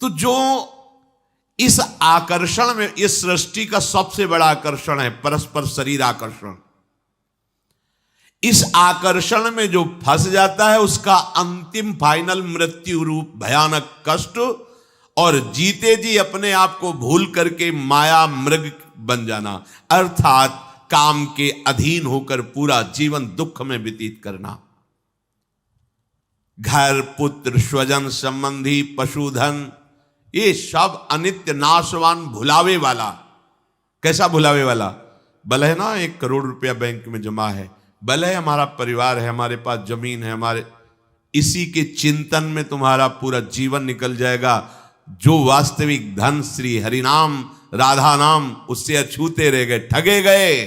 तो जो इस आकर्षण में, इस सृष्टि का सबसे बड़ा आकर्षण है परस्पर शरीर आकर्षण। इस आकर्षण में जो फंस जाता है उसका अंतिम फाइनल मृत्यु रूप भयानक कष्ट, और जीते जी अपने आप को भूल करके माया मृग बन जाना, अर्थात काम के अधीन होकर पूरा जीवन दुख में व्यतीत करना। घर, पुत्र, स्वजन, संबंधी, पशुधन, ये सब अनित्य, नाशवान, भुलावे वाला। कैसा भुलावे वाला? भले है ना 1 करोड़ रुपया बैंक में जमा है, भले है हमारा परिवार है, हमारे पास जमीन है, हमारे इसी के चिंतन में तुम्हारा पूरा जीवन निकल जाएगा। जो वास्तविक धन श्री हरिनाम राधा नाम, उससे अछूते रह गए, ठगे गए।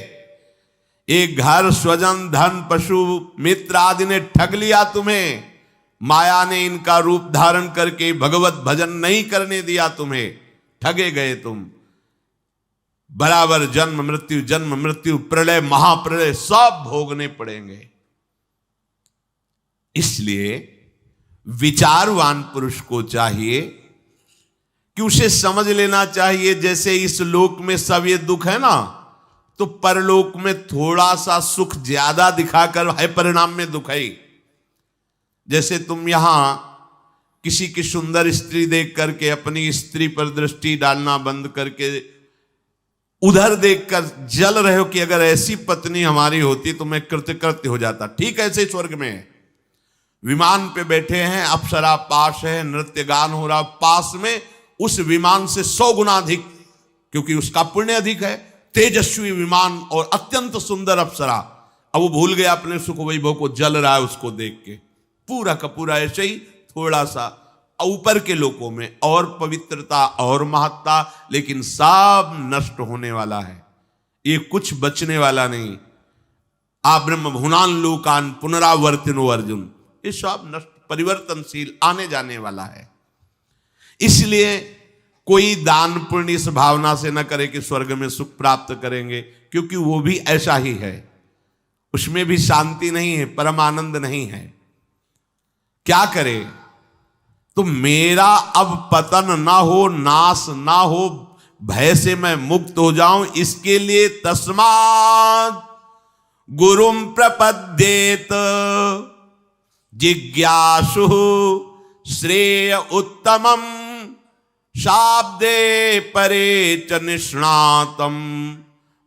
एक घर, स्वजन, धन, पशु, मित्र आदि ने ठग लिया तुम्हें। माया ने इनका रूप धारण करके भगवत भजन नहीं करने दिया तुम्हें, ठगे गए तुम। बराबर जन्म मृत्यु, प्रलय, महाप्रलय सब भोगने पड़ेंगे। इसलिए विचारवान पुरुष को चाहिए कि उसे समझ लेना चाहिए, जैसे इस लोक में सब ये दुख है ना, तो परलोक में थोड़ा सा सुख ज्यादा दिखाकर है परिणाम में दुख है। जैसे तुम यहां किसी की सुंदर स्त्री देख करके अपनी स्त्री पर दृष्टि डालना बंद करके उधर देखकर जल रहे हो कि अगर ऐसी पत्नी हमारी होती तो मैं कृतकृत्य हो जाता। ठीक ऐसे स्वर्ग में है, विमान पे बैठे हैं, अप्सरा पास है, नृत्य गान हो रहा, पास में उस विमान से 100 गुना अधिक, क्योंकि उसका पुण्य अधिक है, तेजस्वी विमान और अत्यंत सुंदर अप्सरा। अब वो भूल गया अपने सुख वैभव को, जल रहा है उसको देख के। पूरा का पूरा ऐसे ही थोड़ा सा ऊपर के लोकों में और पवित्रता और महत्ता, लेकिन सब नष्ट होने वाला है, ये कुछ बचने वाला नहीं। आ ब्रह्म भुनान लोकान पुनरावर्तिनो अर्जुन, ये सब नष्ट, परिवर्तनशील, आने जाने वाला है। इसलिए कोई दान पुण्य इस भावना से न करे कि स्वर्ग में सुख प्राप्त करेंगे, क्योंकि वो भी ऐसा ही है, उसमें भी शांति नहीं है, परम आनंद नहीं है। क्या करे? तो मेरा अब पतन ना हो, नाश ना हो, भय से मैं मुक्त हो जाऊं, इसके लिए तस्मात् गुरुम प्रपद्येत जिज्ञासु श्रेय उत्तमम शाब्दे परे च निष्णातम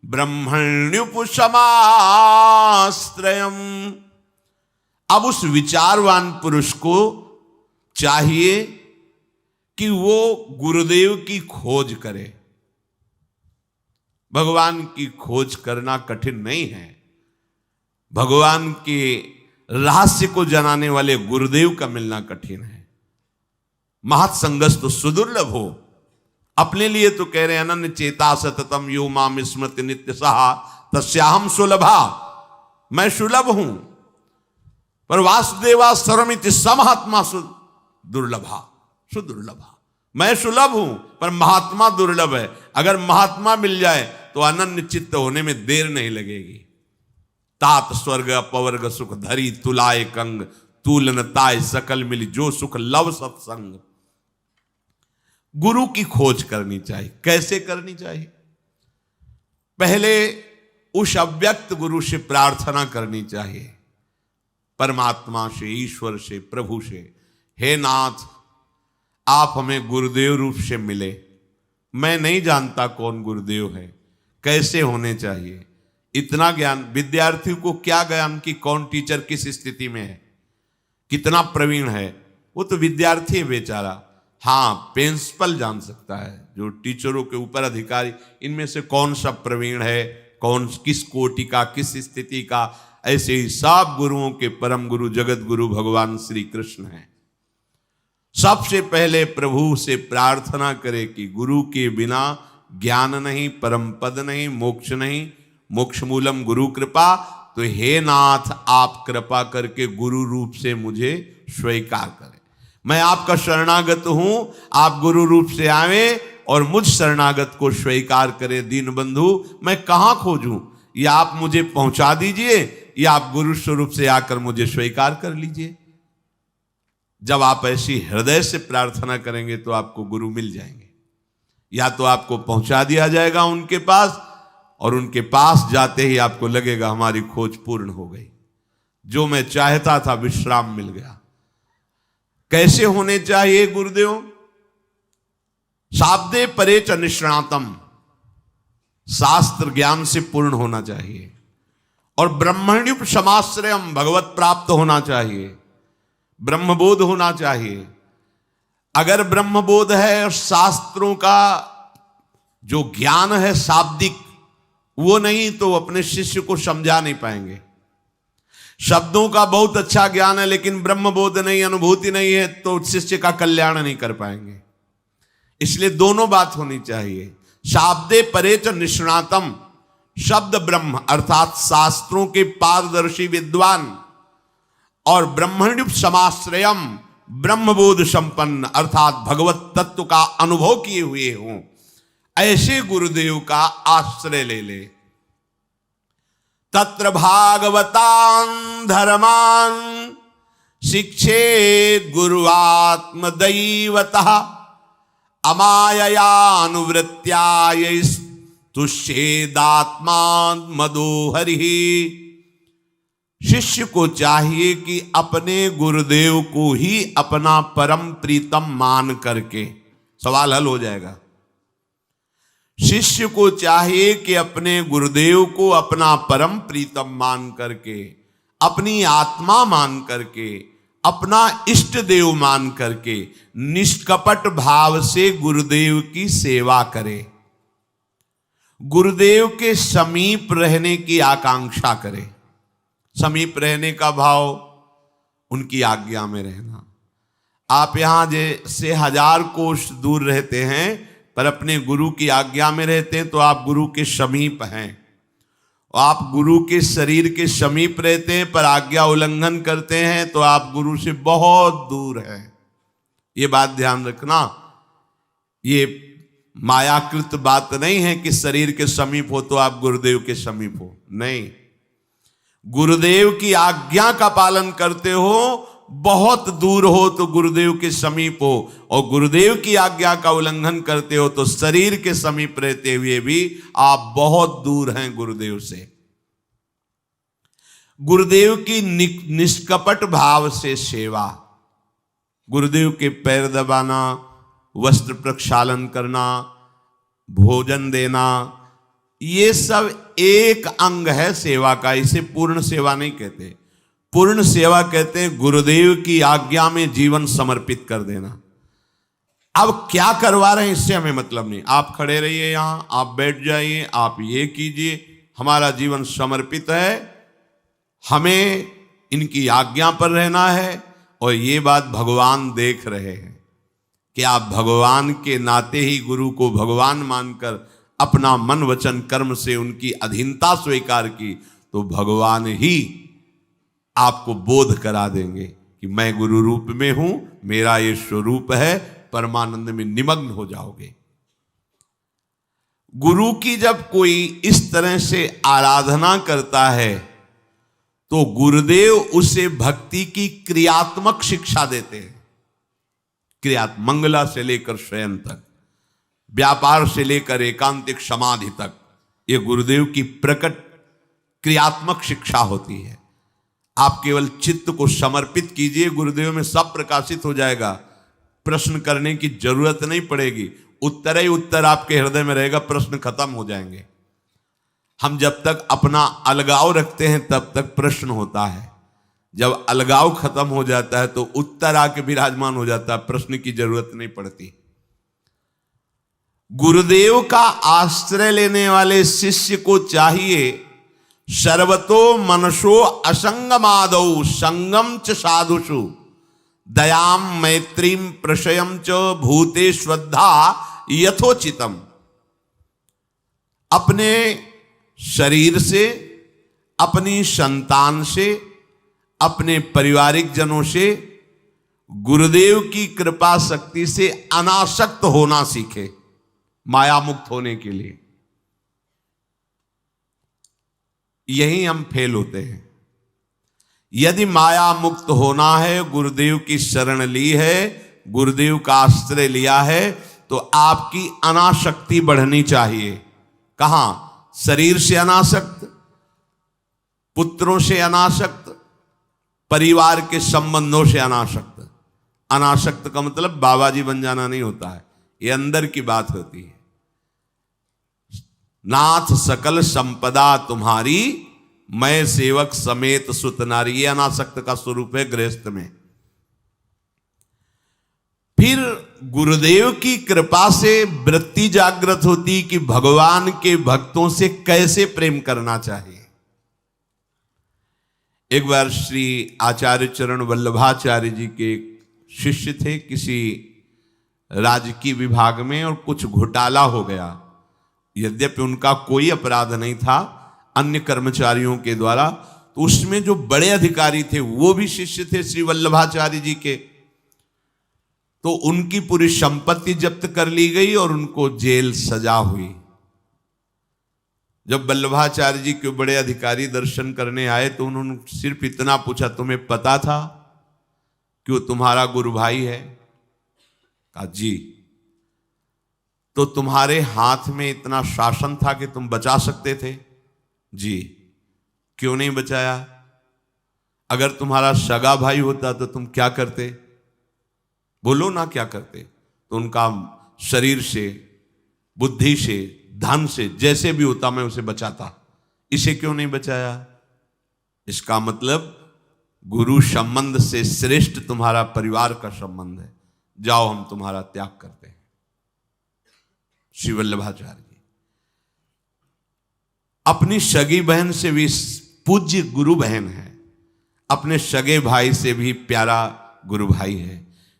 ब्रह्मण्युपशमाश्रयम्। अब उस विचारवान पुरुष को चाहिए कि वो गुरुदेव की खोज करे। भगवान की खोज करना कठिन नहीं है, भगवान के रहस्य को जनाने वाले गुरुदेव का मिलना कठिन है। महत्संगस्तु सुदुर्लभ हो। अपने लिए तो कह रहे हैं अनन्य चेता सततम यो माम स्मृति नित्य सहा तस्याहम सुलभा, मैं सुलभ हूं, पर वासुदेवा सर्वमिति समहात्मा दुर्लभा सुदुर्लभा। मैं सुलभ हूं पर महात्मा दुर्लभ है। अगर महात्मा मिल जाए तो अनन्य चित्त होने में देर नहीं लगेगी। तात स्वर्ग अपवर्ग सुख धरी तुलाए कंग, तूलन ताय सकल मिली जो सुख लव सत्संग। गुरु की खोज करनी चाहिए। कैसे करनी चाहिए? पहले उस अव्यक्त गुरु से प्रार्थना करनी चाहिए, परमात्मा से, ईश्वर से, प्रभु से, हे नाथ आप हमें गुरुदेव रूप से मिले। मैं नहीं जानता कौन गुरुदेव है, कैसे होने चाहिए। इतना ज्ञान विद्यार्थी को क्या ज्ञान कि कौन टीचर किस स्थिति में है, कितना प्रवीण है, वो तो विद्यार्थी है बेचारा। हाँ, प्रिंसिपल जान सकता है, जो टीचरों के ऊपर अधिकारी, इनमें से कौन सा प्रवीण है, कौन किस कोटि का, किस स्थिति का। ऐसे ही सब गुरुओं के परम गुरु जगत गुरु भगवान श्री कृष्ण हैं। सबसे पहले प्रभु से प्रार्थना करे कि गुरु के बिना ज्ञान नहीं, परम पद नहीं, मोक्ष नहीं, मोक्ष मूलम गुरु कृपा। तो हे नाथ आप कृपा करके गुरु रूप से मुझे स्वीकार करें। मैं आपका शरणागत हूं, आप गुरु रूप से आवे और मुझ शरणागत को स्वीकार करें। दीन बंधु मैं कहां खोजूं, या आप मुझे पहुंचा दीजिए या आप गुरु स्वरूप से आकर मुझे स्वीकार कर लीजिए। जब आप ऐसी हृदय से प्रार्थना करेंगे तो आपको गुरु मिल जाएंगे, या तो आपको पहुंचा दिया जाएगा उनके पास, और उनके पास जाते ही आपको लगेगा हमारी खोज पूर्ण हो गई, जो मैं चाहता था विश्राम मिल गया। कैसे होने चाहिए गुरुदेव? शाब्दे परे च निष्णातम, शास्त्र ज्ञान से पूर्ण होना चाहिए, और ब्रह्मण्युप समाश्रयम, भगवत प्राप्त होना चाहिए, ब्रह्मबोध होना चाहिए। अगर ब्रह्मबोध है और शास्त्रों का जो ज्ञान है शाब्दिक वो नहीं, तो अपने शिष्य को समझा नहीं पाएंगे। शब्दों का बहुत अच्छा ज्ञान है लेकिन ब्रह्मबोध नहीं, अनुभूति नहीं है, तो शिष्य का कल्याण नहीं कर पाएंगे। इसलिए दोनों बात होनी चाहिए। शाब्दे परे च निष्णातम, शब्द ब्रह्म अर्थात शास्त्रों के पारदर्शी विद्वान, और ब्रह्मण्युप समाश्रयम, ब्रह्मबोध संपन्न अर्थात भगवत तत्व का अनुभव किए हुए हों, ऐसे गुरुदेव का आश्रय ले ले। तत्र भागवतान धर्मान शिक्षेत गुरुआत्मदैवतः, अमाययानुवृत्त्या तुष्येदात्मान मदोहरि। शिष्य को चाहिए कि अपने गुरुदेव को ही अपना परम प्रीतम मान करके, सवाल हल हो जाएगा। शिष्य को चाहिए कि अपने गुरुदेव को अपना परम प्रीतम मान करके, अपनी आत्मा मान करके, अपना इष्ट देव मान करके निष्कपट भाव से गुरुदेव की सेवा करे, गुरुदेव के समीप रहने की आकांक्षा करे। समीप रहने का भाव उनकी आज्ञा में रहना। आप यहां जैसे 1000 कोस दूर रहते हैं पर अपने गुरु की आज्ञा में रहते हैं, तो आप गुरु के समीप हैं। आप गुरु के शरीर के समीप रहते हैं पर आज्ञा उल्लंघन करते हैं, तो आप गुरु से बहुत दूर हैं। ये बात ध्यान रखना। ये मायाकृत बात नहीं है कि शरीर के समीप हो तो आप गुरुदेव के समीप हो, नहीं। गुरुदेव की आज्ञा का पालन करते हो, बहुत दूर हो तो गुरुदेव के समीप हो, और गुरुदेव की आज्ञा का उल्लंघन करते हो तो शरीर के समीप रहते हुए भी आप बहुत दूर हैं गुरुदेव से। गुरुदेव की निष्कपट भाव से सेवा, गुरुदेव के पैर दबाना, वस्त्र प्रक्षालन करना, भोजन देना, ये सब एक अंग है सेवा का। इसे पूर्ण सेवा नहीं कहते। पूर्ण सेवा कहते हैं गुरुदेव की आज्ञा में जीवन समर्पित कर देना। अब क्या करवा रहे हैं इससे हमें मतलब नहीं। आप खड़े रहिए यहां, आप बैठ जाइए, आप ये कीजिए, हमारा जीवन समर्पित है, हमें इनकी आज्ञा पर रहना है। और ये बात भगवान देख रहे हैं कि आप भगवान के नाते ही गुरु को भगवान मानकर अपना मन वचन कर्म से उनकी अधीनता स्वीकार की, तो भगवान ही आपको बोध करा देंगे कि मैं गुरु रूप में हूं, मेरा ये स्वरूप है। परमानंद में निमग्न हो जाओगे। गुरु की जब कोई इस तरह से आराधना करता है तो गुरुदेव उसे भक्ति की क्रियात्मक शिक्षा देते हैं। मंगला से लेकर शयन तक, व्यापार से लेकर एकांतिक समाधि तक, ये गुरुदेव की प्रकट क्रियात्मक शिक्षा होती है। आप केवल चित्त को समर्पित कीजिए, गुरुदेव में सब प्रकाशित हो जाएगा। प्रश्न करने की जरूरत नहीं पड़ेगी, उत्तर ही उत्तर आपके हृदय में रहेगा, प्रश्न खत्म हो जाएंगे। हम जब तक अपना अलगाव रखते हैं तब तक प्रश्न होता है। जब अलगाव खत्म हो जाता है तो उत्तर आके विराजमान हो जाता है, प्रश्न की जरूरत नहीं पड़ती। गुरुदेव का आश्रय लेने वाले शिष्य को चाहिए सर्वतो मनसो असंगमादौ संगम च साधुषु दयाम मैत्रीम प्रशयम च भूते श्रद्धा यथोचितम। अपने शरीर से, अपनी संतान से, अपने पारिवारिक जनों से गुरुदेव की कृपा शक्ति से अनासक्त होना सीखे, माया मुक्त होने के लिए। यही हम फेल होते हैं। यदि माया मुक्त होना है, गुरुदेव की शरण ली है, गुरुदेव का आश्रय लिया है, तो आपकी अनासक्ति बढ़नी चाहिए। कहां? शरीर से अनासक्त, पुत्रों से अनासक्त, परिवार के संबंधों से अनासक्त। अनासक्त का मतलब बाबा जी बन जाना नहीं होता है, ये अंदर की बात होती है। नाथ सकल संपदा तुम्हारी, मैं सेवक समेत सुत नारी, ये अनासक्त का स्वरूप है गृहस्थ में। फिर गुरुदेव की कृपा से वृत्ति जागृत होती कि भगवान के भक्तों से कैसे प्रेम करना चाहिए। एक बार श्री आचार्य चरण वल्लभाचार्य जी के शिष्य थे किसी राजकीय विभाग में, और कुछ घोटाला हो गया। यद्यपि उनका कोई अपराध नहीं था, अन्य कर्मचारियों के द्वारा, तो उसमें जो बड़े अधिकारी थे वो भी शिष्य थे श्री वल्लभाचार्य जी के। तो उनकी पूरी संपत्ति जब्त कर ली गई और उनको जेल सजा हुई। जब वल्लभाचार्य जी के बड़े अधिकारी दर्शन करने आए तो उन्होंने सिर्फ इतना पूछा, तुम्हें पता था कि वो तुम्हारा गुरु भाई है? कहा जी। तो तुम्हारे हाथ में इतना शासन था कि तुम बचा सकते थे? जी। क्यों नहीं बचाया? अगर तुम्हारा सगा भाई होता तो तुम क्या करते? बोलो ना क्या करते? तो उनका शरीर से, बुद्धि से, धन से, जैसे भी होता मैं उसे बचाता। इसे क्यों नहीं बचाया? इसका मतलब गुरु संबंध से श्रेष्ठ तुम्हारा परिवार का संबंध है, जाओ हम तुम्हारा त्याग करते हैं। श्री वल्लभाचार्य जी अपनी सगी बहन से भी पूज्य गुरु बहन है, अपने सगे भाई से भी प्यारा गुरु भाई है,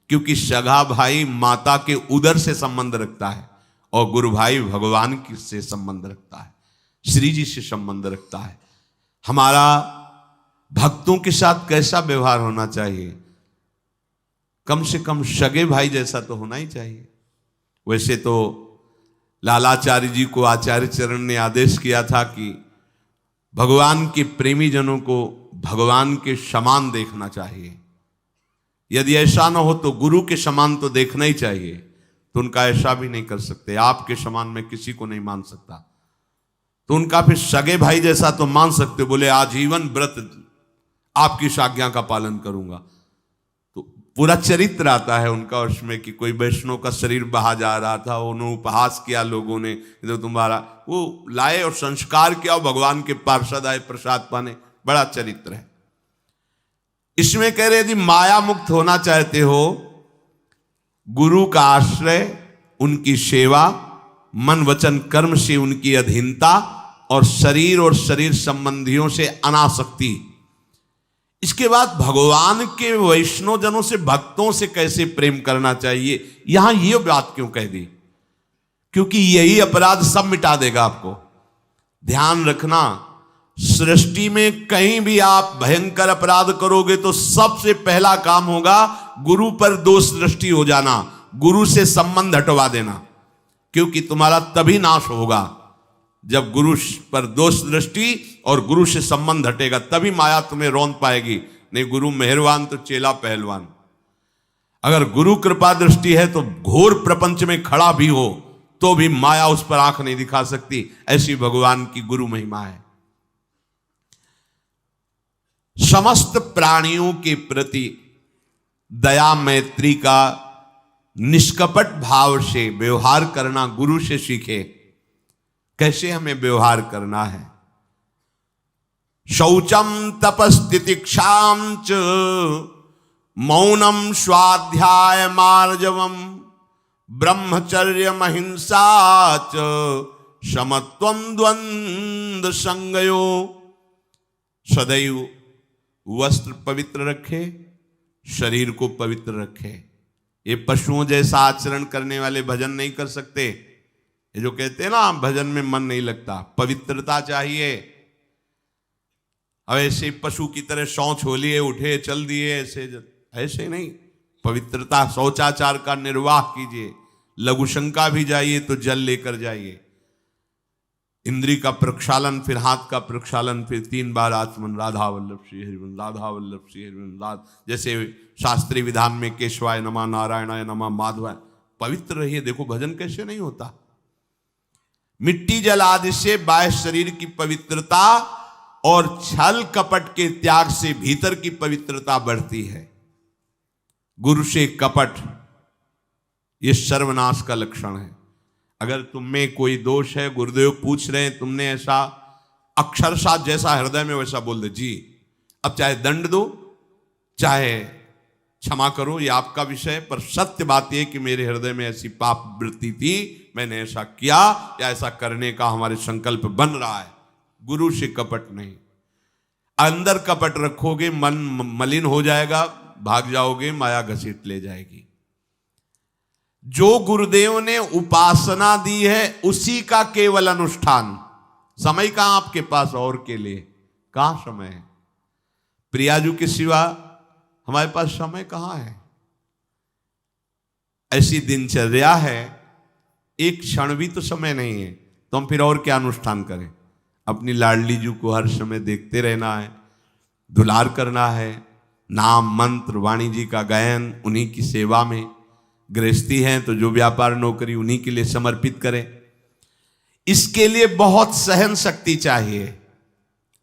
क्योंकि सगा भाई माता के उदर से संबंध रखता है और गुरु भाई भगवान की से संबंध रखता है, श्री जी से संबंध रखता है। हमारा भक्तों के साथ कैसा व्यवहार होना चाहिए? कम से कम सगे भाई जैसा तो होना ही चाहिए। वैसे तो लालाचार्य जी को आचार्य चरण ने आदेश किया था कि भगवान के प्रेमी जनों को भगवान के समान देखना चाहिए। यदि ऐसा न हो तो गुरु के समान तो देखना ही चाहिए। तो उनका ऐसा भी नहीं कर सकते, आपके समान मैं किसी को नहीं मान सकता। तो उनका फिर सगे भाई जैसा तो मान सकते, बोले आजीवन व्रत आपकी आज्ञा का पालन करूंगा। तो पूरा चरित्र आता है उनका उसमें कि कोई वैष्णव का शरीर बहा जा रहा था, उन्होंने उपहास किया लोगों ने, तो तुम्हारा वो लाए और संस्कार किया और भगवान के पार्षद आए प्रसाद पाने। बड़ा चरित्र है। इसमें कह रहे यदि माया मुक्त होना चाहते हो, गुरु का आश्रय, उनकी सेवा, मन वचन कर्म से उनकी अधीनता और शरीर संबंधियों से अनासक्ति। इसके बाद भगवान के वैष्णव जनों से, भक्तों से कैसे प्रेम करना चाहिए, यहां ये बात क्यों कह दी? क्योंकि यही अपराध सब मिटा देगा आपको। ध्यान रखना, सृष्टि में कहीं भी आप भयंकर अपराध करोगे तो सबसे पहला काम होगा गुरु पर दोष दृष्टि हो जाना, गुरु से संबंध हटवा देना। क्योंकि तुम्हारा तभी नाश होगा जब गुरु पर दोष दृष्टि और गुरु से संबंध हटेगा, तभी माया तुम्हें रौंद पाएगी। नहीं, गुरु मेहरबान तो चेला पहलवान। अगर गुरु कृपा दृष्टि है तो घोर प्रपंच में खड़ा भी हो तो भी माया उस पर आंख नहीं दिखा सकती। ऐसी भगवान की गुरु महिमा है। समस्त प्राणियों के प्रति दया मैत्री का निष्कपट भाव से व्यवहार करना गुरु से सीखे। कैसे हमें व्यवहार करना है? शौचम तपस्तितिक्षाम च मौनम स्वाध्याय मार्जवम ब्रह्मचर्य महिंसा च समत्वम द्वंद्व संगयो। सदैव वस्त्र पवित्र रखे, शरीर को पवित्र रखे। ये पशुओं जैसा आचरण करने वाले भजन नहीं कर सकते। ये जो कहते हैं ना भजन में मन नहीं लगता, पवित्रता चाहिए। अब ऐसे पशु की तरह शौच हो लिए, उठे चल दिए, ऐसे नहीं। पवित्रता, शौचाचार का निर्वाह कीजिए। लघु शंका भी जाइए तो जल लेकर जाइए। इंद्री का प्रक्षालन, फिर हाथ का प्रक्षालन, फिर 3 बार आचमन, राधा वल्लभ श्री हरिवंश, राधा वल्लभ श्री हरिवंश, जैसे शास्त्रीय विधान में केशवाय नमः, नारायणाय नमः, माधवाय। पवित्र रहिए। देखो भजन कैसे नहीं होता। मिट्टी जल आदि से बाह्य शरीर की पवित्रता और छल कपट के त्याग से भीतर की पवित्रता बढ़ती है। गुरु से कपट, यह सर्वनाश का लक्षण है। अगर तुम में कोई दोष है, गुरुदेव पूछ रहे हैं, तुमने ऐसा अक्षरशः जैसा हृदय में वैसा बोल दे जी, अब चाहे दंड दो चाहे क्षमा करो, ये आपका विषय, पर सत्य बात यह कि मेरे हृदय में ऐसी पाप वृत्ति थी, मैंने ऐसा किया या ऐसा करने का हमारे संकल्प बन रहा है। गुरु से कपट नहीं। अंदर कपट रखोगे मन मलिन हो जाएगा, भाग जाओगे, माया घसीट ले जाएगी। जो गुरुदेव ने उपासना दी है उसी का केवल अनुष्ठान। समय कहां आपके पास और के लिए, कहां समय है? प्रियाजू के सिवा हमारे पास समय कहां है? ऐसी दिनचर्या है, एक क्षण भी तो समय नहीं है, तो हम फिर और क्या अनुष्ठान करें? अपनी लाडली जू को हर समय देखते रहना है, दुलार करना है, नाम मंत्र वाणी जी का गायन, उन्हीं की सेवा में। गृहस्थी हैं तो जो व्यापार नौकरी उन्हीं के लिए समर्पित करें। इसके लिए बहुत सहन शक्ति चाहिए।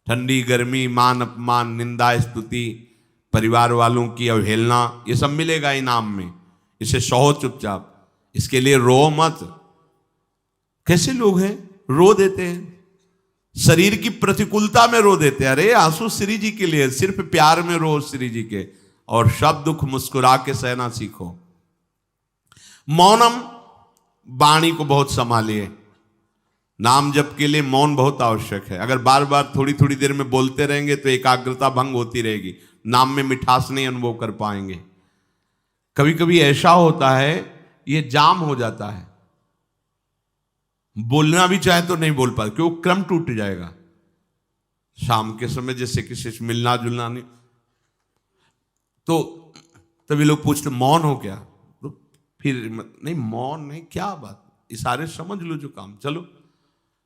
ठंडी गर्मी, मान अपमान, निंदा स्तुति, परिवार वालों की अवहेलना, ये सब मिलेगा इनाम में। इसे सहो चुपचाप, इसके लिए रो मत। कैसे लोग हैं, रो देते हैं, शरीर की प्रतिकूलता में रो देते हैं। अरे आंसू श्री जी के लिए, सिर्फ प्यार में रो श्री जी के, और सब दुख मुस्कुरा के सहना सीखो। मौनम, वाणी को बहुत संभालिए। नाम जप के लिए मौन बहुत आवश्यक है। अगर बार बार थोड़ी थोड़ी देर में बोलते रहेंगे तो एकाग्रता भंग होती रहेगी, नाम में मिठास नहीं अनुभव कर पाएंगे। कभी कभी ऐसा होता है, ये जाम हो जाता है, बोलना भी चाहे तो नहीं बोल पाते, क्यों? क्रम टूट जाएगा। शाम के समय जैसे किसी से मिलना जुलना नहीं, तो तभी लोग पूछते मौन हो क्या? तो फिर नहीं, मौन नहीं, क्या बात, इशारे समझ लो जो काम, चलो।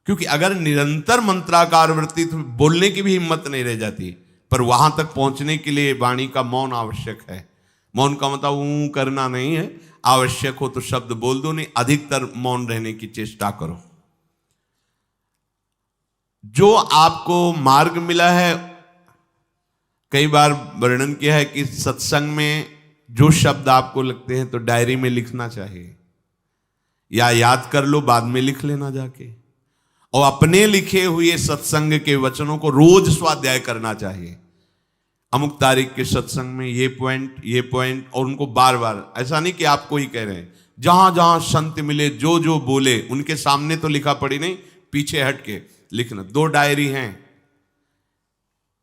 क्योंकि अगर निरंतर मंत्राकार वृत्ति तो बोलने की भी हिम्मत नहीं रह जाती, पर वहां तक पहुंचने के लिए वाणी का मौन आवश्यक है। मौन का मतलब ऊं करना नहीं है, आवश्यक हो तो शब्द बोल दो, नहीं अधिकतर मौन रहने की चेष्टा करो। जो आपको मार्ग मिला है, कई बार वर्णन किया है कि सत्संग में जो शब्द आपको लगते हैं तो डायरी में लिखना चाहिए, या याद कर लो, बाद में लिख लेना जाके। और अपने लिखे हुए सत्संग के वचनों को रोज स्वाध्याय करना चाहिए। अमुक तारीख के सत्संग में ये पॉइंट, और उनको बार बार, ऐसा नहीं कि आपको ही कह रहे हैं, जहां जहां संत मिले जो जो बोले उनके सामने तो लिखा पड़ी नहीं, पीछे हट के लिखना। 2 डायरी हैं,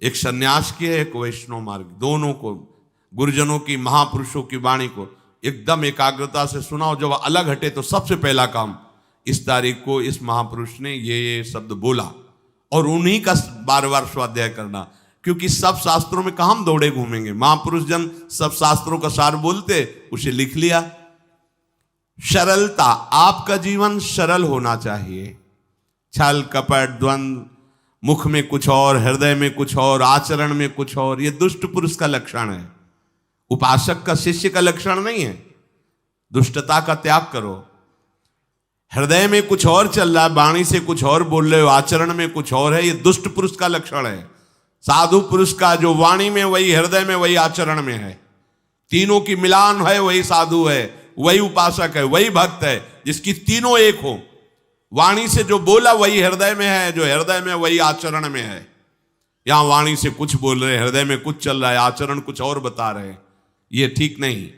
एक सन्यास की है, एक वैष्णव मार्ग। दोनों को, गुरुजनों की, महापुरुषों की वाणी को एकदम एकाग्रता से सुनाओ। जब अलग हटे तो सबसे पहला काम, इस तारीख को इस महापुरुष ने ये शब्द बोला, और उन्हीं का बार बार स्वाध्याय करना। क्योंकि सब शास्त्रों में कहां हम दौड़े घूमेंगे, महापुरुष जन सब शास्त्रों का सार बोलते, उसे लिख लिया। सरलता, आपका जीवन सरल होना चाहिए। छल कपट द्वंद्व, मुख में कुछ और, हृदय में कुछ और, आचरण में कुछ और, यह दुष्ट पुरुष का लक्षण है। उपासक का, शिष्य का लक्षण नहीं है। दुष्टता का त्याग करो। हृदय में कुछ और चल रहा है, वाणी से कुछ और बोल रहे हो, आचरण में कुछ और है, यह दुष्ट पुरुष का लक्षण है। साधु पुरुष का जो वाणी में वही, हृदय में वही, आचरण में है, तीनों की मिलान है, वही साधु है, वही उपासक है, वही भक्त है, जिसकी तीनों एक हो। वाणी से जो बोला वही हृदय में है, जो हृदय में वही आचरण में है। यहां वाणी से कुछ बोल रहे, हृदय में कुछ चल रहा है, आचरण कुछ और बता रहे, ये ठीक नहीं।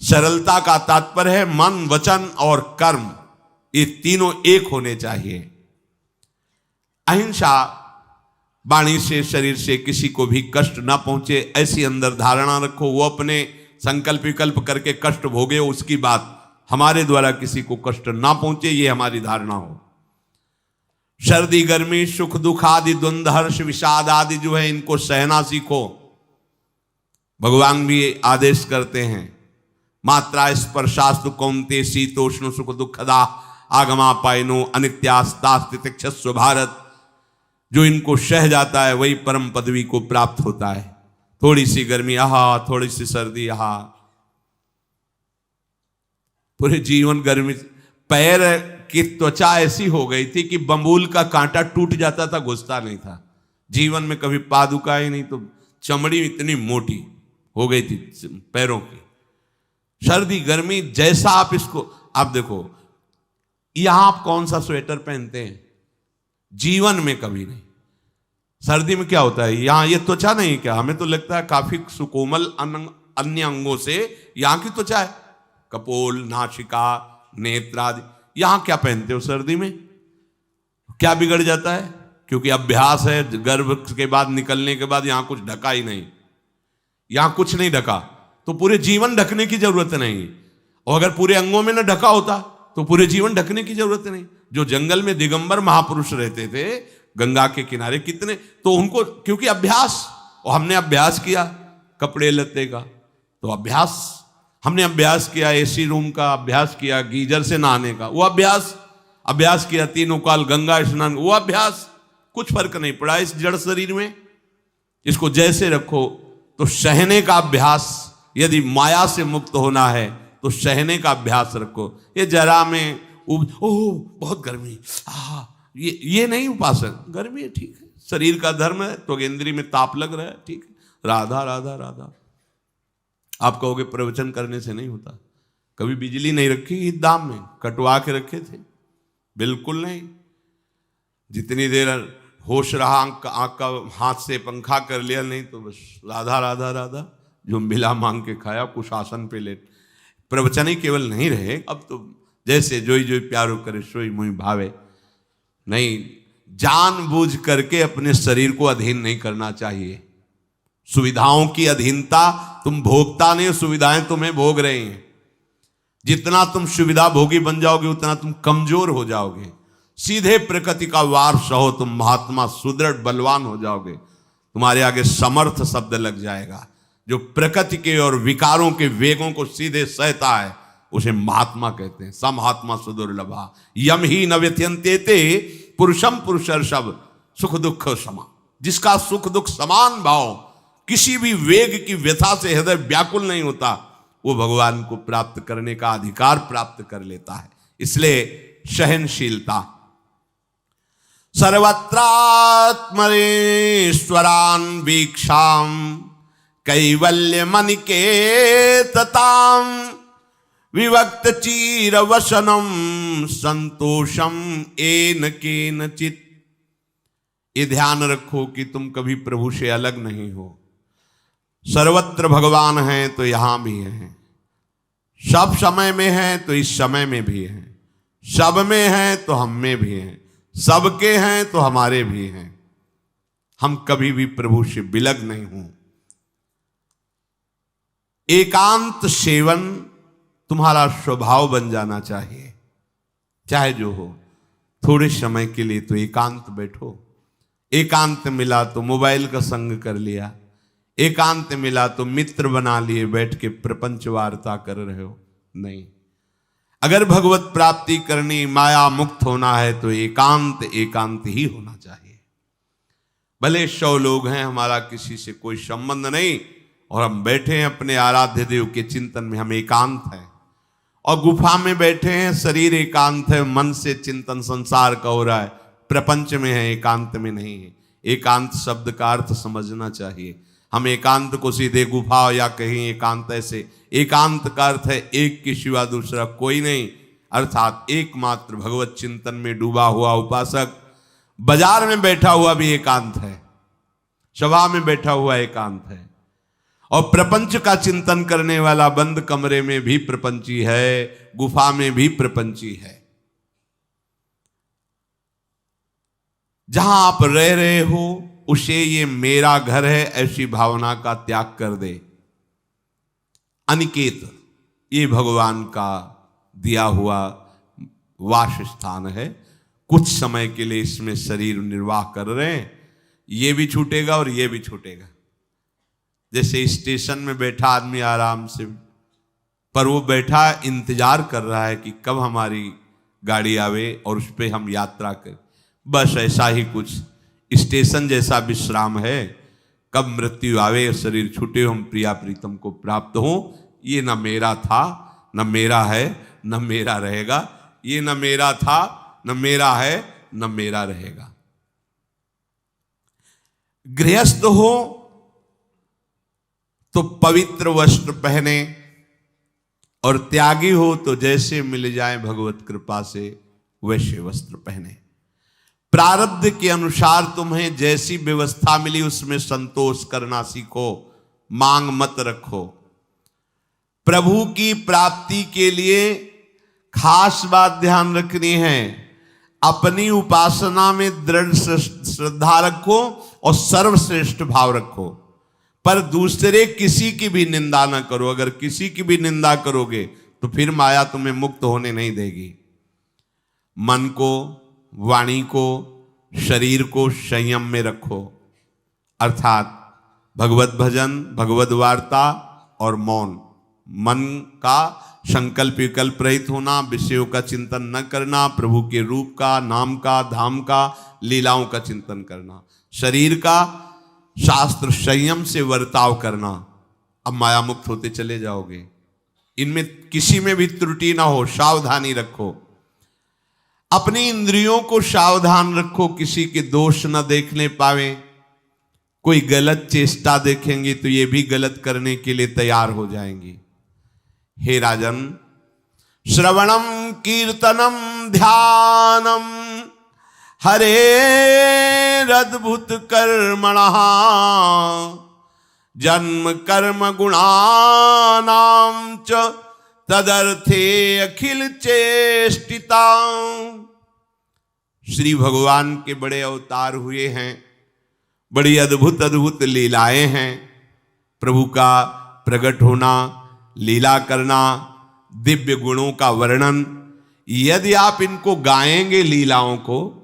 सरलता का तात्पर्य है मन, वचन और कर्म, ये तीनों एक होने चाहिए। अहिंसा, वाणी से, शरीर से किसी को भी कष्ट ना पहुंचे, ऐसी अंदर धारणा रखो। वो अपने संकल्प विकल्प करके कष्ट भोगे, उसकी बात, हमारे द्वारा किसी को कष्ट ना पहुंचे, ये हमारी धारणा हो। सर्दी गर्मी, सुख दुख आदि, द्वंद्व हर्ष विषाद आदि जो है, इनको सहना सीखो। भगवान भी आदेश करते हैं, मात्रा स्पर्शास्तु कौन्तेय शीतोष्ण सुख दुखदा आगमापायनो अनित्यास्तास्तितिक्षस्व भारत। जो इनको सह जाता है वही परम पदवी को प्राप्त होता है। थोड़ी सी गर्मी आहा, थोड़ी सी सर्दी आहा, पूरे जीवन गर्मी। पैर की त्वचा ऐसी हो गई थी कि बंबूल का कांटा टूट जाता था, घुसता नहीं था। जीवन में कभी पादुका ही नहीं, तो चमड़ी इतनी मोटी हो गई थी पैरों की। सर्दी गर्मी जैसा आप इसको, आप देखो यहां आप कौन सा स्वेटर पहनते हैं? जीवन में कभी नहीं। सर्दी में क्या होता है, यहां ये त्वचा नहीं क्या? हमें तो लगता है काफी सुकोमल अन्य अंगों से यहां की त्वचा है, कपोल, नासिका, नेत्र आदि। यहां क्या पहनते हो सर्दी में? क्या बिगड़ जाता है? क्योंकि अभ्यास है, गर्भ के बाद निकलने के बाद यहां कुछ ढका ही नहीं, यहां कुछ नहीं ढका, तो पूरे जीवन ढकने की जरूरत नहीं। और अगर पूरे अंगों में न ढका होता तो पूरे जीवन ढकने की जरूरत नहीं। जो जंगल में दिगंबर महापुरुष रहते थे गंगा के किनारे, कितने, तो उनको क्योंकि अभ्यास, और हमने अभ्यास किया कपड़े लत्ते का, तो अभ्यास, हमने अभ्यास किया एसी रूम का, अभ्यास किया गीजर से नहाने का, वो अभ्यास किया तीनों काल गंगा स्नान, वो अभ्यास। कुछ फर्क नहीं पड़ा इस जड़ शरीर में। इसको जैसे रखो। तो सहने का अभ्यास, यदि माया से मुक्त होना है तो सहने का अभ्यास रखो। ये जरा में ओह बहुत गर्मी, ये नहीं उपासक। गर्मी है ठीक है, शरीर का धर्म है, त्वगेंद्री में ताप लग रहा है ठीक है, राधा राधा राधा। आप कहोगे प्रवचन करने से नहीं होता। कभी बिजली नहीं रखी ईद दाम में, कटवा के रखे थे? बिल्कुल नहीं। जितनी देर होश रहा आंख का हाथ से पंखा कर लिया, नहीं तो बस राधा राधा राधा, जो मिला मांग के खाया, कुछ आसन पे लेट। प्रवचन ही केवल नहीं रहे, अब तो जैसे जोई जोई प्यारो करे सोई मुई भावे। नहीं, जानबूझ करके अपने शरीर को अधीन नहीं करना चाहिए। सुविधाओं की अधीनता, तुम भोगता नहीं, सुविधाएं तुम्हें भोग रही हैं। जितना तुम सुविधा भोगी बन जाओगे उतना तुम कमजोर हो जाओगे। सीधे प्रकृति का वार सहो, तुम महात्मा सुदृढ़ बलवान हो जाओगे। तुम्हारे आगे समर्थ शब्द लग जाएगा। जो प्रकृति के और विकारों के वेगों को सीधे सहता है उसे महात्मा कहते हैं। समहात्मा सुदुर्लभा यम ही न व्यथयन्ते पुरुषम पुरुषर्षभ सुख दुख समा। जिसका सुख दुख समान भाव, किसी भी वेग की व्यथा से हृदय व्याकुल नहीं होता, वो भगवान को प्राप्त करने का अधिकार प्राप्त कर लेता है। इसलिए सहनशीलता। सर्वत्रात्मनेश्वरान वीक्षाम कैवल्य मनिकेतताम विवक्त चीर वसनम संतोषम एन केनचित। ये ध्यान रखो कि तुम कभी प्रभु से अलग नहीं हो। सर्वत्र भगवान हैं तो यहां भी हैं, सब समय में हैं तो इस समय में भी हैं, सब में हैं तो हम में भी हैं, सबके हैं तो हमारे भी हैं। हम कभी भी प्रभु से बिलग नहीं हूं। एकांत सेवन तुम्हारा स्वभाव बन जाना चाहिए। चाहे जो हो, थोड़े समय के लिए तो एकांत बैठो। एकांत मिला तो मोबाइल का संग कर लिया, एकांत मिला तो मित्र बना लिए, बैठ के प्रपंच वार्ता कर रहे हो। नहीं, अगर भगवत प्राप्ति करनी, माया मुक्त होना है तो एकांत एकांत ही होना चाहिए। भले 100 लोग हैं, हमारा किसी से कोई संबंध नहीं, और हम बैठे हैं अपने आराध्य देव के चिंतन में, हम एकांत हैं। और गुफा में बैठे हैं, शरीर एकांत है, मन से चिंतन संसार का हो रहा है, प्रपंच में है, एकांत में नहीं है। एकांत शब्द का अर्थ समझना चाहिए। हम एकांत को सीधे गुफा या कहीं एकांत, ऐसे एकांत का अर्थ है एक के सिवा दूसरा कोई नहीं, अर्थात एकमात्र भगवत चिंतन में डूबा हुआ उपासक। बाजार में बैठा हुआ भी एकांत है, सभा में बैठा हुआ एकांत है, और प्रपंच का चिंतन करने वाला बंद कमरे में भी प्रपंची है, गुफा में भी प्रपंची है। जहां आप रह रहे हो उसे ये मेरा घर है ऐसी भावना का त्याग कर दे। अनिकेत ये भगवान का दिया हुआ वास स्थान है। कुछ समय के लिए इसमें शरीर निर्वाह कर रहे हैं, ये भी छूटेगा और ये भी छूटेगा। जैसे स्टेशन में बैठा आदमी आराम से, पर वो बैठा इंतजार कर रहा है कि कब हमारी गाड़ी आवे और उस पर हम यात्रा करें। बस ऐसा ही कुछ स्टेशन जैसा विश्राम है। कब मृत्यु आवे, शरीर छूटे, हम प्रिया प्रीतम को प्राप्त हो। ये न मेरा था, न मेरा है, न मेरा रहेगा। ये न मेरा था, न मेरा है, न मेरा रहेगा। गृहस्थ हो तो पवित्र वस्त्र पहने, और त्यागी हो तो जैसे मिल जाए भगवत कृपा से वैसे वस्त्र पहने। प्रारब्ध के अनुसार तुम्हें जैसी व्यवस्था मिली उसमें संतोष करना सीखो, मांग मत रखो। प्रभु की प्राप्ति के लिए खास बात ध्यान रखनी है, अपनी उपासना में दृढ़ श्रद्धा रखो और सर्वश्रेष्ठ भाव रखो, पर दूसरे किसी की भी निंदा ना करो। अगर किसी की भी निंदा करोगे तो फिर माया तुम्हें मुक्त होने नहीं देगी। मन को, वाणी को, शरीर को संयम में रखो, अर्थात भगवत भजन, भगवत वार्ता और मौन। मन का संकल्प विकल्प रहित होना, विषयों का चिंतन न करना, प्रभु के रूप का, नाम का, धाम का, लीलाओं का चिंतन करना। शरीर का शास्त्र संयम से वर्ताव करना। अब माया मुक्त होते चले जाओगे। इनमें किसी में भी त्रुटि ना हो, सावधानी रखो। अपनी इंद्रियों को सावधान रखो, किसी के दोष न देखने पावे। कोई गलत चेष्टा देखेंगे तो ये भी गलत करने के लिए तैयार हो जाएंगी। हे राजन, श्रवणम कीर्तनम ध्यानम हरेरद्भुत कर्मणः जन्म कर्म गुणानां च तदर्थे अखिल चेष्टिता। श्री भगवान के बड़े अवतार हुए हैं, बड़ी अद्भुत अद्भुत लीलाएं हैं। प्रभु का प्रकट होना, लीला करना, दिव्य गुणों का वर्णन। यदि आप इनको गाएंगे लीलाओं को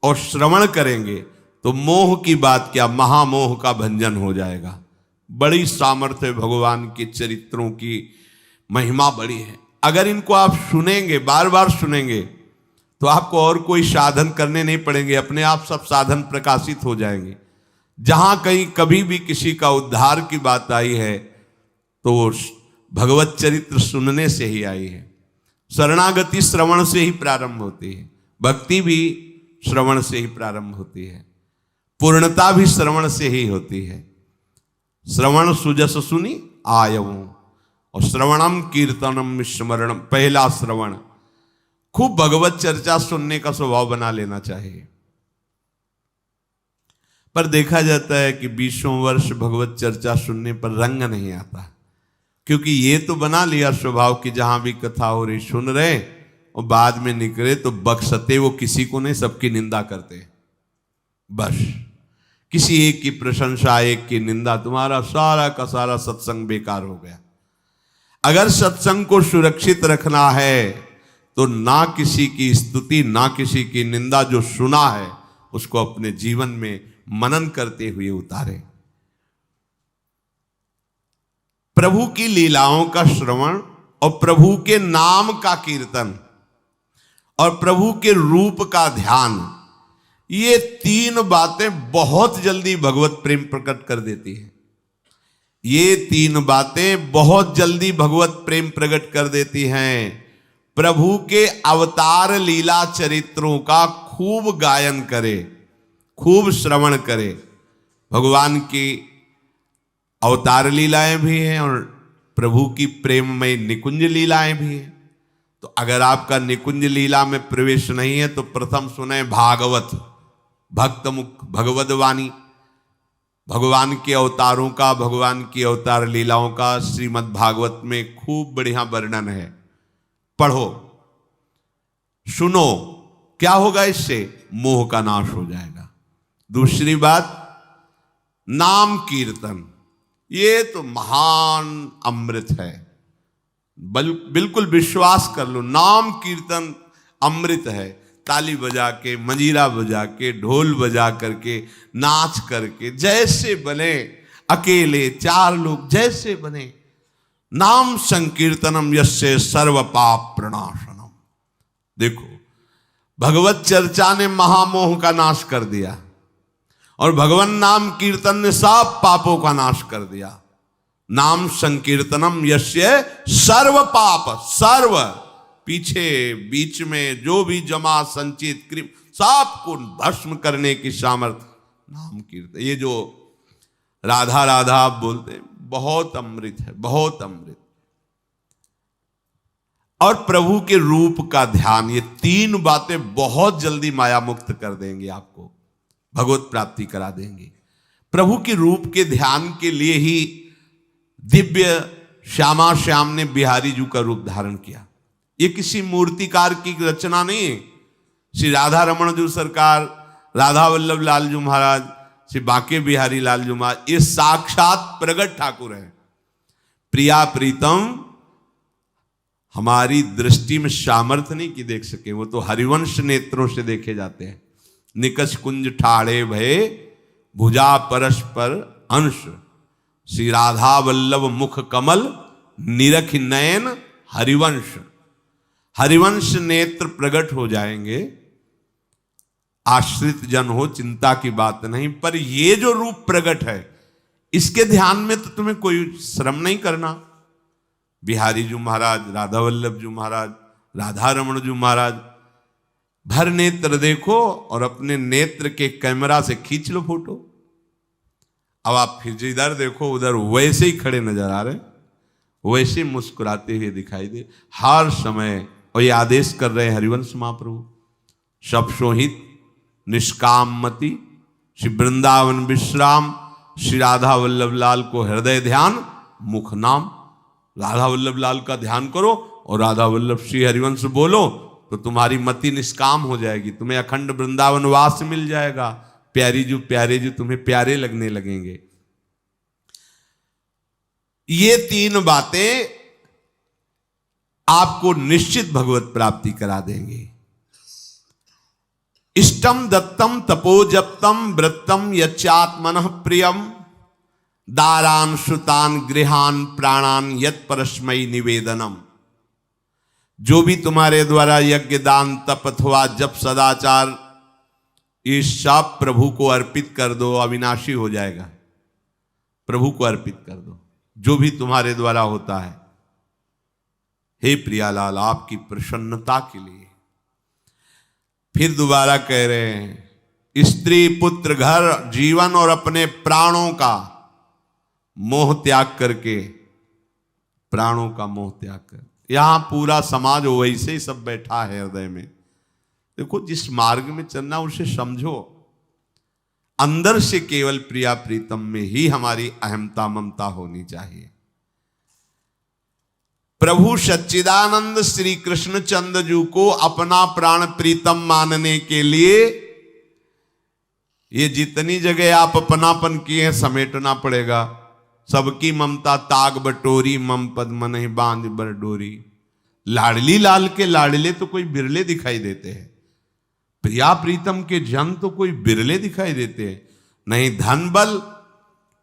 और श्रवण करेंगे तो मोह की बात क्या, महामोह का भंजन हो जाएगा। बड़ी सामर्थ्य भगवान के चरित्रों की, महिमा बड़ी है। अगर इनको आप सुनेंगे, बार बार सुनेंगे, तो आपको और कोई साधन करने नहीं पड़ेंगे, अपने आप सब साधन प्रकाशित हो जाएंगे। जहां कहीं कभी भी किसी का उद्धार की बात आई है तो वो भगवत चरित्र सुनने से ही आई है। शरणागति श्रवण से ही प्रारंभ होती है, भक्ति भी श्रवण से ही प्रारंभ होती है, पूर्णता भी श्रवण से ही होती है। श्रवण सुजस सुनी आयऊ, और श्रवणम कीर्तनम स्मरणम। पहला श्रवण, खूब भगवत चर्चा सुनने का स्वभाव बना लेना चाहिए। पर देखा जाता है कि 20 वर्ष भगवत चर्चा सुनने पर रंग नहीं आता, क्योंकि ये तो बना लिया स्वभाव कि जहां भी कथा हो रही सुन रहे, और बाद में निकले तो बख्शते वो किसी को नहीं, सबकी निंदा करते। बस किसी एक की प्रशंसा, एक की निंदा, तुम्हारा सारा का सारा सत्संग बेकार हो गया। अगर सत्संग को सुरक्षित रखना है तो ना किसी की स्तुति, ना किसी की निंदा, जो सुना है उसको अपने जीवन में मनन करते हुए उतारे। प्रभु की लीलाओं का श्रवण और प्रभु के नाम का कीर्तन और प्रभु के रूप का ध्यान, ये 3 बातें बहुत जल्दी भगवत प्रेम प्रकट कर देती है। ये 3 बातें बहुत जल्दी भगवत प्रेम प्रकट कर देती हैं। प्रभु के अवतार लीला चरित्रों का खूब गायन करे, खूब श्रवण करे। भगवान की अवतार लीलाएं भी हैं और प्रभु की प्रेममय निकुंज लीलाएं भी हैं। तो अगर आपका निकुंज लीला में प्रवेश नहीं है तो प्रथम सुने भागवत, भक्त मुख भगवद वाणी, भगवान के अवतारों का, भगवान की अवतार लीलाओं का श्रीमद् भागवत में खूब बढ़िया वर्णन है। पढ़ो, सुनो, क्या होगा इससे? मोह का नाश हो जाएगा। दूसरी बात, नाम कीर्तन, ये तो महान अमृत है। बिल्कुल विश्वास कर लो, नाम कीर्तन अमृत है। ताली बजा के, मंजीरा बजा के, ढोल बजा करके, नाच करके, जैसे बने, अकेले 4 लोग जैसे बने, नाम संकीर्तनम यस्य सर्व पाप प्रणाशनम। देखो भगवत चर्चा ने महामोह का नाश कर दिया और भगवान नाम कीर्तन ने सब पापों का नाश कर दिया। नाम संकीर्तनम यस्य सर्व पाप, सर्व पीछे बीच में जो भी जमा संचित कृप सबको भस्म करने की सामर्थ्य नाम कीर्तन। ये जो राधा राधा आप बोलते हैं, बहुत अमृत है, बहुत अमृत। और प्रभु के रूप का ध्यान, ये तीन बातें बहुत जल्दी माया मुक्त कर देंगे, आपको भगवत प्राप्ति करा देंगे। प्रभु के रूप के ध्यान के लिए ही दिव्य श्यामा श्याम ने बिहारी जी का रूप धारण किया। ये किसी मूर्तिकार की रचना नहीं है। श्री राधा रमण जी सरकार, राधा वल्लभ लाल जी महाराज, श्री बांके बिहारी लाल जी महाराज, ये साक्षात प्रगट ठाकुर हैं। प्रिया प्रीतम हमारी दृष्टि में सामर्थ्य नहीं कि देख सके, वो तो हरिवंश नेत्रों से देखे जाते हैं। निकष कुंज ठाड़े भये भुजा परस्पर अंश, श्री राधा वल्लभ मुख कमल निरख नयन हरिवंश। हरिवंश नेत्र प्रकट हो जाएंगे, आश्रित जन हो चिंता की बात नहीं। पर ये जो रूप प्रकट है, इसके ध्यान में तो तुम्हें कोई श्रम नहीं करना। बिहारी जी महाराज, राधा वल्लभ जी महाराज, राधा रमण जी महाराज, भर नेत्र देखो और अपने नेत्र के कैमरा से खींच लो फोटो। अब आप फिर जिधर देखो उधर वैसे ही खड़े नजर आ रहे, वैसे मुस्कुराते हुए दिखाई दे हर समय। और ये आदेश कर रहे हैं हरिवंश महाप्रभु, सब सोहित निष्काम मति, श्री वृंदावन विश्राम, श्री राधा वल्लभ लाल को हृदय ध्यान मुख नाम। राधा वल्लभ लाल का ध्यान करो और राधा वल्लभ श्री हरिवंश बोलो तो तुम्हारी मति निष्काम हो जाएगी, तुम्हें अखंड वृंदावन वास मिल जाएगा। प्यारी जो प्यारे जो तुम्हें प्यारे लगने लगेंगे। ये तीन बातें आपको निश्चित भगवत प्राप्ति करा देंगे। इष्टम दत्तम तपोजप्तम वृत्तम यच्चात्मनः प्रियम, दारान श्रुतान गृहान प्राणान यत् परस्मै निवेदनम। जो भी तुम्हारे द्वारा यज्ञ दान तप अथवा जप सदाचार, ये सब प्रभु को अर्पित कर दो, अविनाशी हो जाएगा। प्रभु को अर्पित कर दो जो भी तुम्हारे द्वारा होता है। हे प्रियालाल, आपकी प्रसन्नता के लिए। फिर दोबारा कह रहे हैं, स्त्री पुत्र घर जीवन और अपने प्राणों का मोह त्याग करके, प्राणों का मोह त्याग कर। यहां पूरा समाज वैसे ही सब बैठा है हृदय में। देखो, जिस मार्ग में चलना उसे समझो। अंदर से केवल प्रिया प्रीतम में ही हमारी अहमता ममता होनी चाहिए। प्रभु सच्चिदानंद श्री कृष्ण चंद्र जी को अपना प्राण प्रीतम मानने के लिए ये जितनी जगह आप अपनापन किए हैं समेटना पड़ेगा। सबकी ममता ताग बटोरी, मम पद मन ही बांध बर डोरी। लाडली लाल के लाडले तो कोई बिरले दिखाई देते हैं, प्रिया प्रीतम के जन तो कोई बिरले दिखाई देते हैं। नहीं धन बल,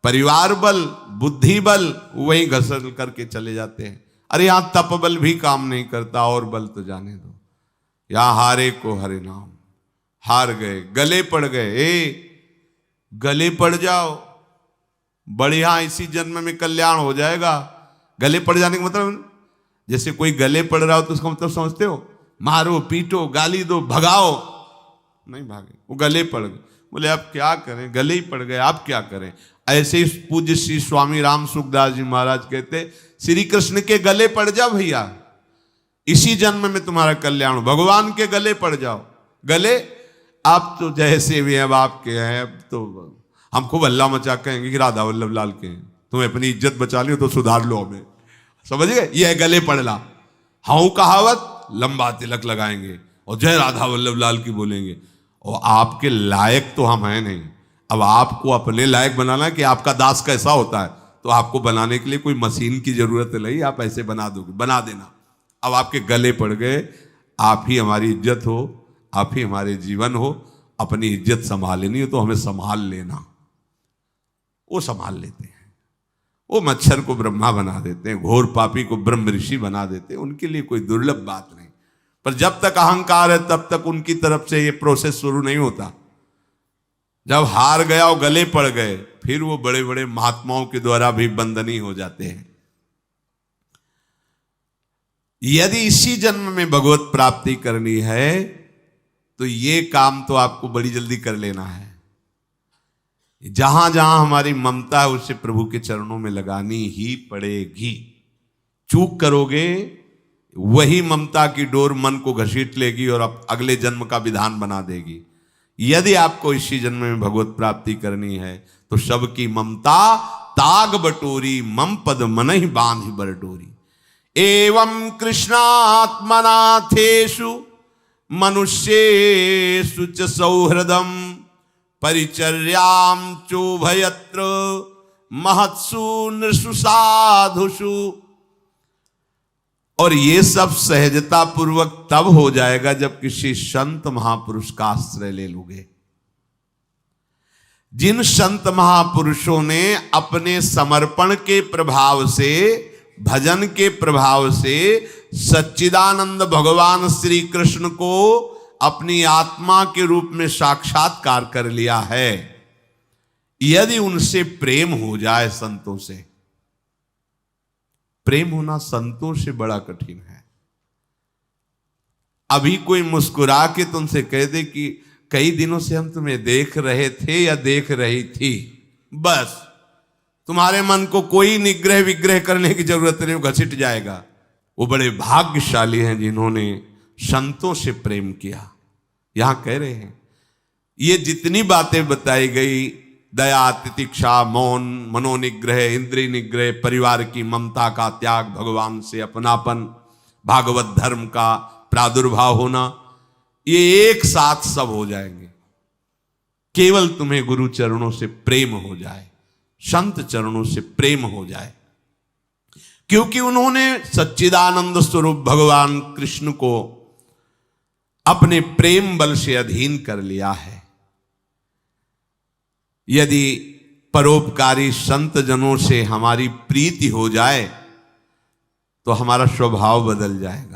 परिवार बल, बुद्धि बल वही घसल करके चले जाते हैं। अरे यहां तप बल भी काम नहीं करता, और बल तो जाने दो। यहां हारे को हरे नाम, हार गए, गले पड़ गए। गले पड़ जाओ, बढ़िया इसी जन्म में कल्याण हो जाएगा। गले पड़ जाने का मतलब, जैसे कोई गले पड़ रहा हो तो उसका मतलब समझते हो, मारो पीटो गाली दो भगाओ। नहीं भागे, वो गले पड़ गए। बोले आप क्या करें, गले ही पड़ गए, आप क्या करें। ऐसे ही पूज्य श्री स्वामी राम सुखदास जी महाराज कहते, श्री कृष्ण के गले पड़ जाओ भैया, इसी जन्म में तुम्हारा कल्याण हो। भगवान के गले पड़ जाओ। गले आप तो जैसे भी अब आपके हैं, अब तो हम खूब हल्ला मचा कहेंगे कि राधा वल्लभ लाल के हैं, तुम्हें अपनी इज्जत बचा लियो तो सुधार लो हमें, समझ गए। ये है गले पड़ला। हाउ कहावत, लंबा तिलक लगाएंगे और जय राधा वल्लभ लाल की बोलेंगे। और आपके लायक तो हम हैं नहीं। अब आपको अपने लायक बनाना कि आपका दास कैसा होता है, तो आपको बनाने के लिए कोई मशीन की जरूरत नहीं, आप ऐसे बना दोगे, बना देना। अब आपके गले पड़ गए, आप ही हमारी इज्जत हो, आप ही हमारे जीवन हो। अपनी इज्जत संभालनी हो तो हमें संभाल लेना। वो संभाल लेते हैं। वो मच्छर को ब्रह्मा बना देते हैं, घोर पापी को ब्रह्म ऋषि बना देते हैं। उनके लिए कोई दुर्लभ बात नहीं। पर जब तक अहंकार है तब तक उनकी तरफ से ये प्रोसेस शुरू नहीं होता। जब हार गया और गले पड़ गए, फिर वो बड़े बड़े महात्माओं के द्वारा भी बंदनी हो जाते हैं। यदि इसी जन्म में भगवत प्राप्ति करनी है तो ये काम तो आपको बड़ी जल्दी कर लेना है। जहां जहां हमारी ममता है उसे प्रभु के चरणों में लगानी ही पड़ेगी। चूक करोगे वही ममता की डोर मन को घसीट लेगी और अगले जन्म का विधान बना देगी। यदि आपको इसी जन्म में भगवत प्राप्ति करनी है तो सबकी ममता ताग बटोरी, मम पद मनहि बांधि बर डोरी। एवं कृष्णात्मनाथेषु मनुष्येषु च सौहृदम परिचर्यां चोभयत्र महत्सु नृषु साधुषु। और ये सब सहजता पूर्वक तब हो जाएगा जब किसी संत महापुरुष का आश्रय ले लोगे। जिन संत महापुरुषों ने अपने समर्पण के प्रभाव से, भजन के प्रभाव से सच्चिदानंद भगवान श्री कृष्ण को अपनी आत्मा के रूप में साक्षात्कार कर लिया है, यदि उनसे प्रेम हो जाए, संतों से प्रेम होना संतों से बड़ा कठिन है। अभी कोई मुस्कुरा के तुमसे कह दे कि कई दिनों से हम तुम्हें देख रहे थे या देख रही थी, बस तुम्हारे मन को कोई निग्रह विग्रह करने की जरूरत नहीं, वो घसीट जाएगा। वो बड़े भाग्यशाली हैं जिन्होंने संतों से प्रेम किया। यहां कह रहे हैं ये जितनी बातें बताई गई, दया, तितिक्षा, मौन, मनोनिग्रह, इंद्रिय निग्रह, परिवार की ममता का त्याग, भगवान से अपनापन, भागवत धर्म का प्रादुर्भाव होना, ये एक साथ सब हो जाएंगे केवल तुम्हें गुरु चरणों से प्रेम हो जाए, संत चरणों से प्रेम हो जाए। क्योंकि उन्होंने सच्चिदानंद स्वरूप भगवान कृष्ण को अपने प्रेम बल से अधीन कर लिया है। यदि परोपकारी संत जनों से हमारी प्रीति हो जाए तो हमारा स्वभाव बदल जाएगा।